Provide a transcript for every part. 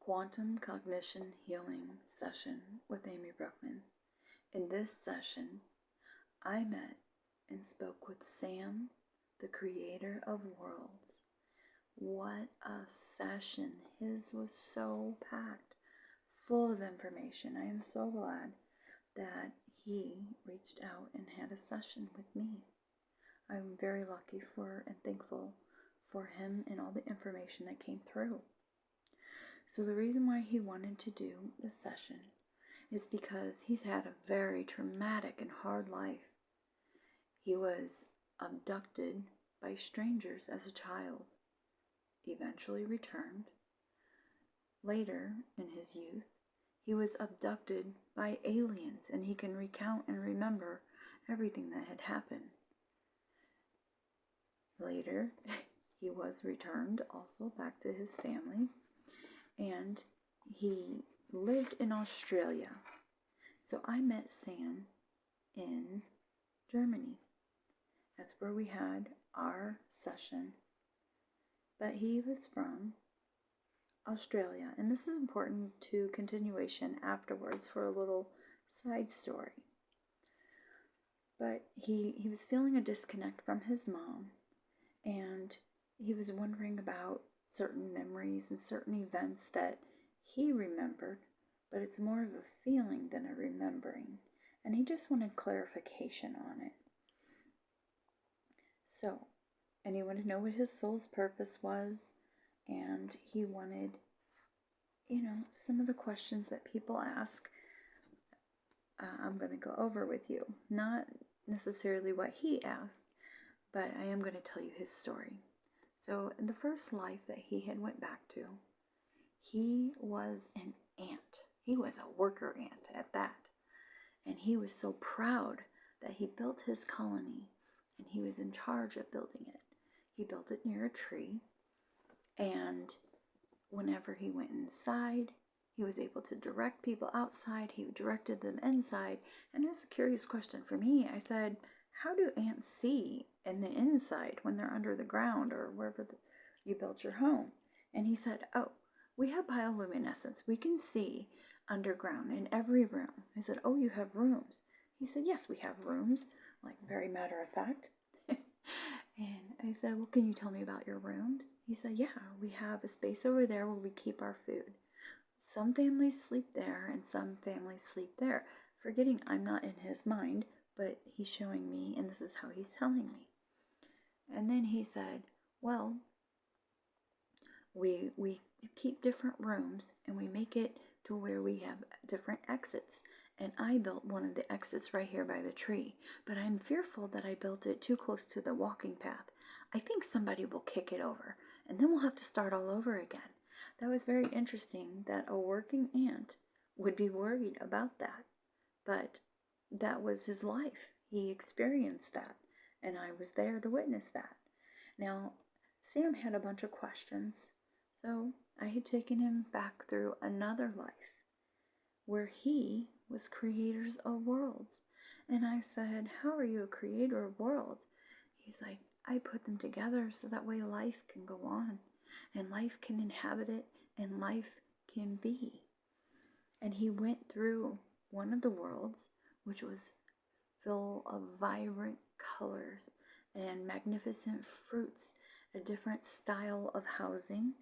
Quantum Cognition Healing Session with Amy Brookman. In this session, I met and spoke with Sam, the creator of worlds. What a session! His was so packed, full of information. I am so glad that he reached out and had a session with me. I'm very lucky for and thankful for him and all the information that came through. So the reason why he wanted to do this session is because he's had a very traumatic and hard life. He was abducted by strangers as a child, eventually returned. Later, in his youth, he was abducted by aliens, and he can recount and remember everything that had happened. Later, he was returned also back to his family, and he lived in Australia. So I met Sam in Germany. That's where we had our session. But he was from Australia, and this is important to continuation afterwards for a little side story. But he was feeling a disconnect from his mom, and he was wondering about certain memories and certain events that he remembered, but it's more of a feeling than a remembering, and he just wanted clarification on it. So, and he wanted to know what his soul's purpose was, and he wanted, some of the questions that people ask. I'm going to go over with you. Not necessarily what he asked, but I am going to tell you his story. So in the first life that he had went back to, he was an ant. He was a worker ant at that. And he was so proud that he built his colony, and he was in charge of building it. He built it near a tree, and whenever he went inside, he was able to direct people outside. He directed them inside. And that's a curious question for me. I said, how do ants see in the inside when they're under the ground or wherever you built your home? And he said, oh, we have bioluminescence. We can see underground in every room. I said, oh, you have rooms? He said, yes, we have rooms, like very matter of fact. And I said, well, can you tell me about your rooms? He said, yeah, we have a space over there where we keep our food. Some families sleep there and some families sleep there. Forgetting I'm not in his mind, but he's showing me, and this is how he's telling me. And then he said, well, we keep different rooms, and we make it to where we have different exits. And I built one of the exits right here by the tree, but I'm fearful that I built it too close to the walking path. I think somebody will kick it over, and then we'll have to start all over again. That was very interesting that a working ant would be worried about that, but that was his life. He experienced that, and I was there to witness that. Now, Sam had a bunch of questions, so I had taken him back through another life where he was creators of worlds. And I said, how are you a creator of worlds? He's like, I put them together so that way life can go on, and life can inhabit it, and life can be. And he went through one of the worlds, which was full of vibrant colors and magnificent fruits, a different style of housing.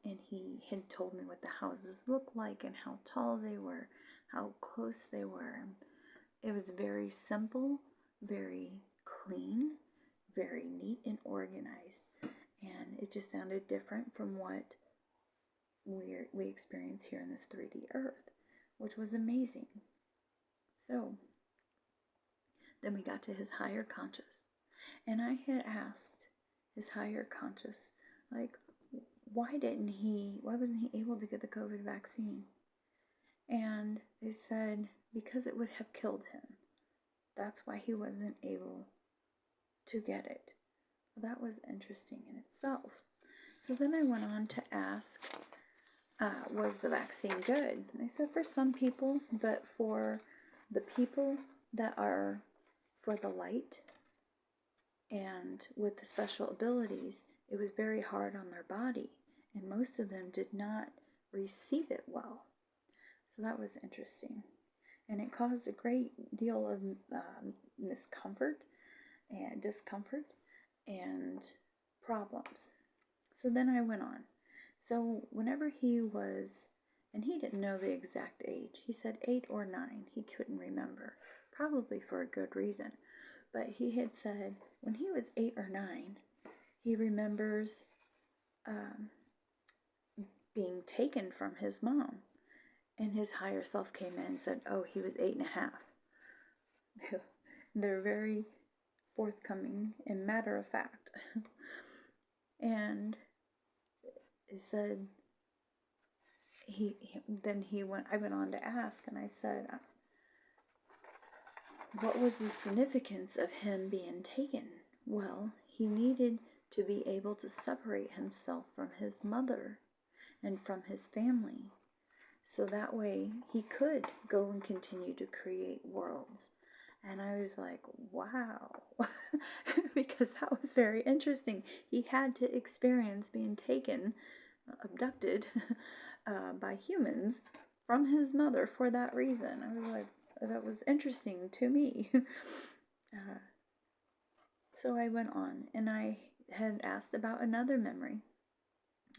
And he had told me what the houses looked like and how tall they were, how close they were. It was very simple, very clean, very neat and organized. And it just sounded different from what we experience here in this 3D Earth, which was amazing. So then we got to his higher conscious. And I had asked his higher conscious, like, why wasn't he able to get the COVID vaccine? And they said, because it would have killed him. That's why he wasn't able to get it. Well, that was interesting in itself. So then I went on to ask, was the vaccine good? And they said for some people, but for the people that are for the light and with the special abilities, it was very hard on their body. and most of them did not receive it well. So that was interesting. And it caused a great deal of discomfort and problems. So then I went on. So whenever he was, and he didn't know the exact age, he said 8 or 9, he couldn't remember, probably for a good reason. But he had said when he was 8 or 9, he remembers being taken from his mom. And his higher self came in and said, oh, he was 8.5. They're very forthcoming and matter of fact. And he said, I went on to ask, and I said, what was the significance of him being taken? Well, he needed to be able to separate himself from his mother and from his family, so that way he could go and continue to create worlds. And I was like, wow, because that was very interesting. He had to experience being taken, abducted by humans from his mother for that reason. I was like, that was interesting to me. So I went on, and I had asked about another memory.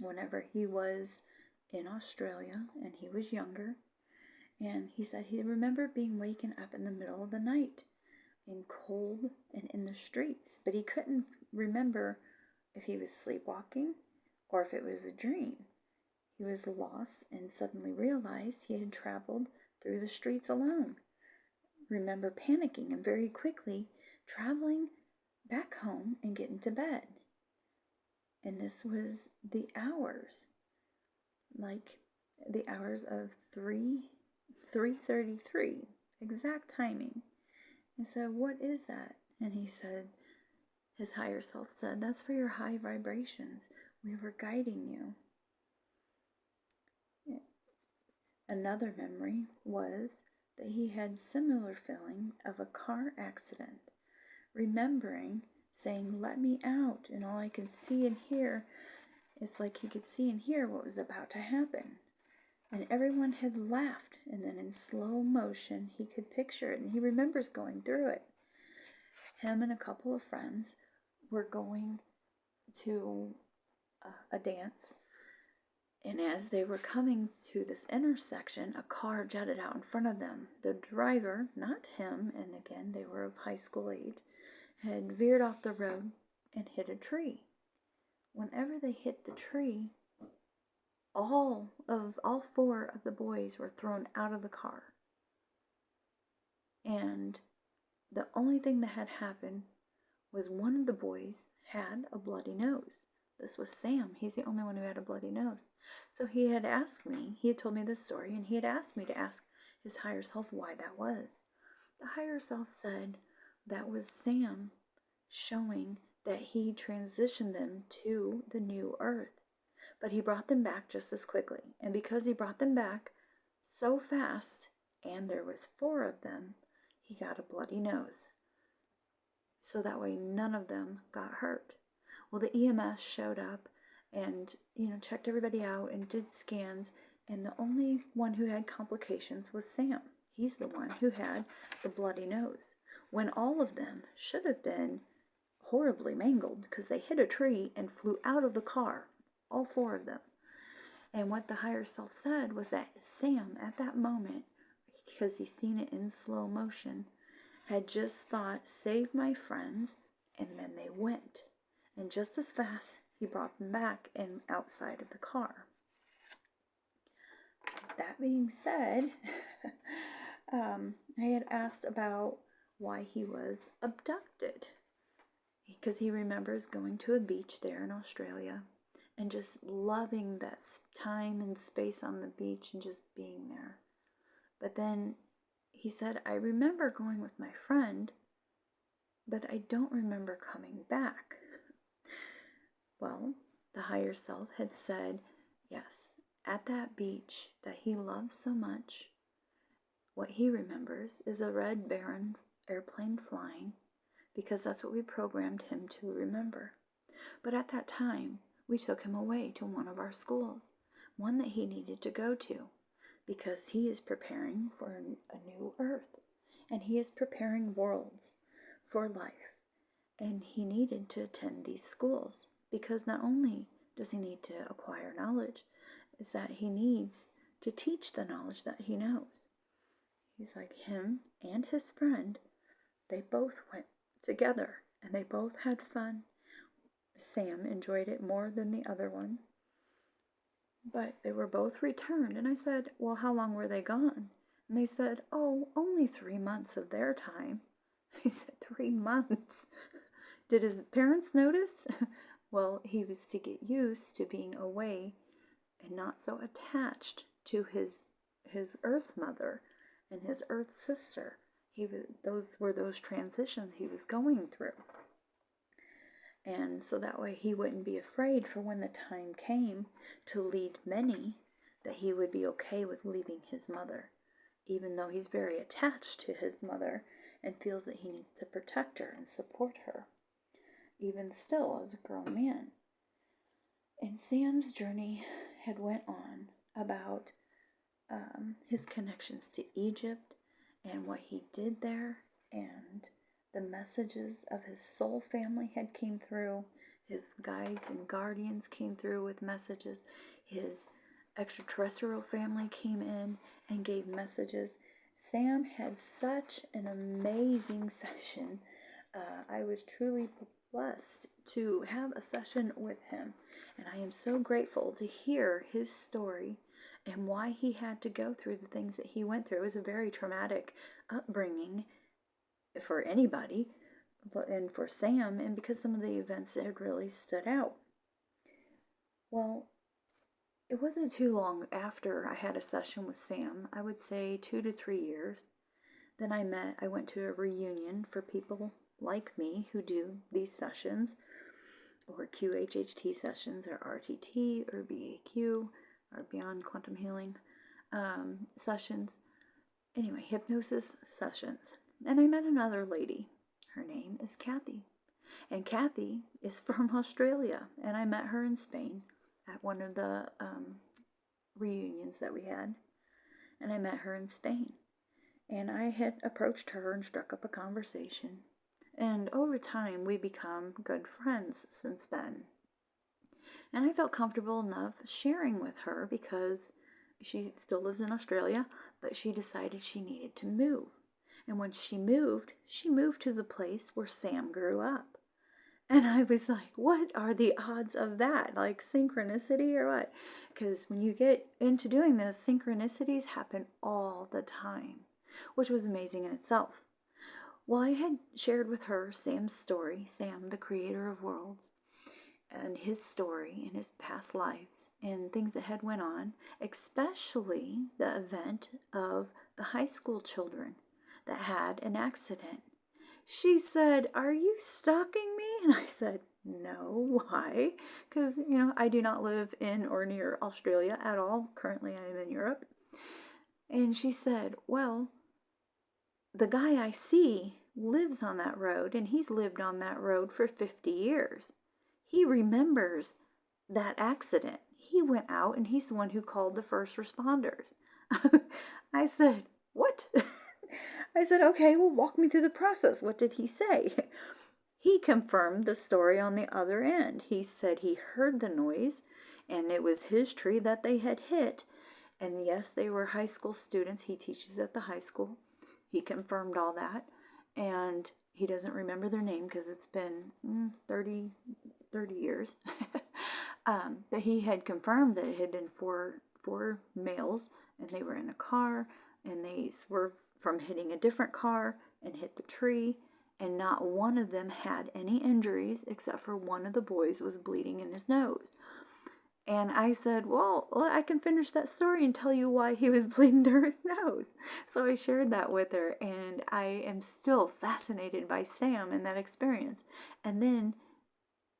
Whenever he was in Australia and he was younger, and he said he remembered being waken up in the middle of the night in cold and in the streets, but he couldn't remember if he was sleepwalking or if it was a dream. He was lost and suddenly realized he had traveled through the streets alone. Remember panicking and very quickly traveling back home and getting to bed. And this was the hours, like the hours of 3:33, exact timing. I said, what is that? And he said, his higher self said, that's for your high vibrations. We were guiding you. Another memory was that he had similar feeling of a car accident, remembering saying, let me out, and all I could see and hear, it's like he could see and hear what was about to happen. And everyone had laughed, and then in slow motion he could picture it, and he remembers going through it. Him and a couple of friends were going to a dance, and as they were coming to this intersection, a car jutted out in front of them. The driver, not him, and again they were of high school age, had veered off the road and hit a tree. Whenever they hit the tree, all 4 of the boys were thrown out of the car. And the only thing that had happened was one of the boys had a bloody nose. This was Sam. He's the only one who had a bloody nose. So he had told me this story, and he had asked me to ask his higher self why that was. The higher self said that was Sam showing that he transitioned them to the new earth. But he brought them back just as quickly. And because he brought them back so fast, and there was 4 of them, he got a bloody nose. So that way none of them got hurt. Well, the EMS showed up and, checked everybody out and did scans, and the only one who had complications was Sam. He's the one who had the bloody nose, when all of them should have been horribly mangled because they hit a tree and flew out of the car, all 4 of them. And what the higher self said was that Sam, at that moment, because he's seen it in slow motion, had just thought, save my friends, and then they went. And just as fast, he brought them back and outside of the car. That being said, I had asked about why he was abducted, because he remembers going to a beach there in Australia and just loving that time and space on the beach and just being there. But then he said, I remember going with my friend, but I don't remember coming back. Well, the higher self had said, yes, at that beach that he loved so much, what he remembers is a Red Baron airplane flying, because that's what we programmed him to remember. But at that time, we took him away to one of our schools, one that he needed to go to, because he is preparing for a new earth, and he is preparing worlds for life. And he needed to attend these schools because not only does he need to acquire knowledge, is that he needs to teach the knowledge that he knows. He's like him and his friend, they both went together and they both had fun. Sam enjoyed it more than the other one, but they were both returned. And I said, well, how long were they gone? And they said, oh, only 3 months of their time. I said, 3 months? Did his parents notice? Well, he was to get used to being away and not so attached to his earth mother and his earth sister. Those were those transitions he was going through. And so that way he wouldn't be afraid for when the time came to lead many, that he would be okay with leaving his mother, even though he's very attached to his mother and feels that he needs to protect her and support her, even still as a grown man. And Sam's journey had went on about his connections to Egypt and what he did there, and the messages of his soul family had came through. His guides and guardians came through with messages. His extraterrestrial family came in and gave messages. Sam had such an amazing session. I was truly blessed to have a session with him, and I am so grateful to hear his story and why he had to go through the things that he went through. It was a very traumatic upbringing for anybody, and for Sam, and because some of the events had really stood out. Well, it wasn't too long after I had a session with Sam, I would say 2 to 3 years, then I went to a reunion for people like me who do these sessions, or QHHT sessions, or RTT, or BAQ, or Beyond Quantum Healing sessions. Anyway, hypnosis sessions. And I met another lady. Her name is Kathy. And Kathy is from Australia. And I met her in Spain at one of the reunions that we had. And I met her in Spain. And I had approached her and struck up a conversation. And over time, we become good friends since then. And I felt comfortable enough sharing with her because she still lives in Australia, but she decided she needed to move. And when she moved to the place where Sam grew up. And I was like, what are the odds of that? Like synchronicity or what? Because when you get into doing this, synchronicities happen all the time, which was amazing in itself. Well, I had shared with her Sam's story, Sam, the creator of worlds, and his story and his past lives and things that had went on, especially the event of the high school children that had an accident. She said, are you stalking me? And I said, no, why? Because, I do not live in or near Australia at all. Currently, I am in Europe. And she said, well, the guy I see lives on that road, and he's lived on that road for 50 years. He remembers that accident. He went out, and he's the one who called the first responders. I said, what? I said, okay, well, walk me through the process. What did he say? He confirmed the story on the other end. He said he heard the noise, and it was his tree that they had hit. And yes, they were high school students. He teaches at the high school. He confirmed all that. And he doesn't remember their name because it's been 30 years. But he had confirmed that it had been four males, and they were in a car, and they swerved from hitting a different car and hit the tree, and not one of them had any injuries except for one of the boys was bleeding in his nose. And I said, well, I can finish that story and tell you why he was bleeding through his nose. So I shared that with her, and I am still fascinated by Sam and that experience. And then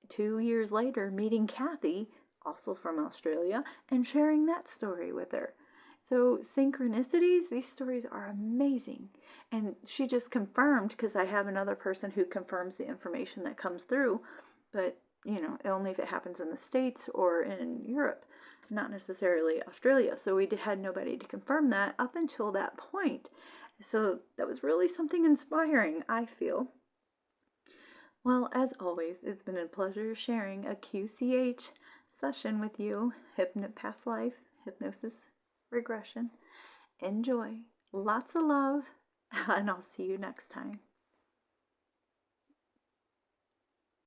2 years later, meeting Kathy, also from Australia, and sharing that story with her. So synchronicities, these stories are amazing. And she just confirmed, because I have another person who confirms the information that comes through, but only if it happens in the States or in Europe, not necessarily Australia. So we had nobody to confirm that up until that point. So that was really something inspiring, I feel. Well, as always, it's been a pleasure sharing a QCH session with you, past life, hypnosis regression. Enjoy. Lots of love, and I'll see you next time.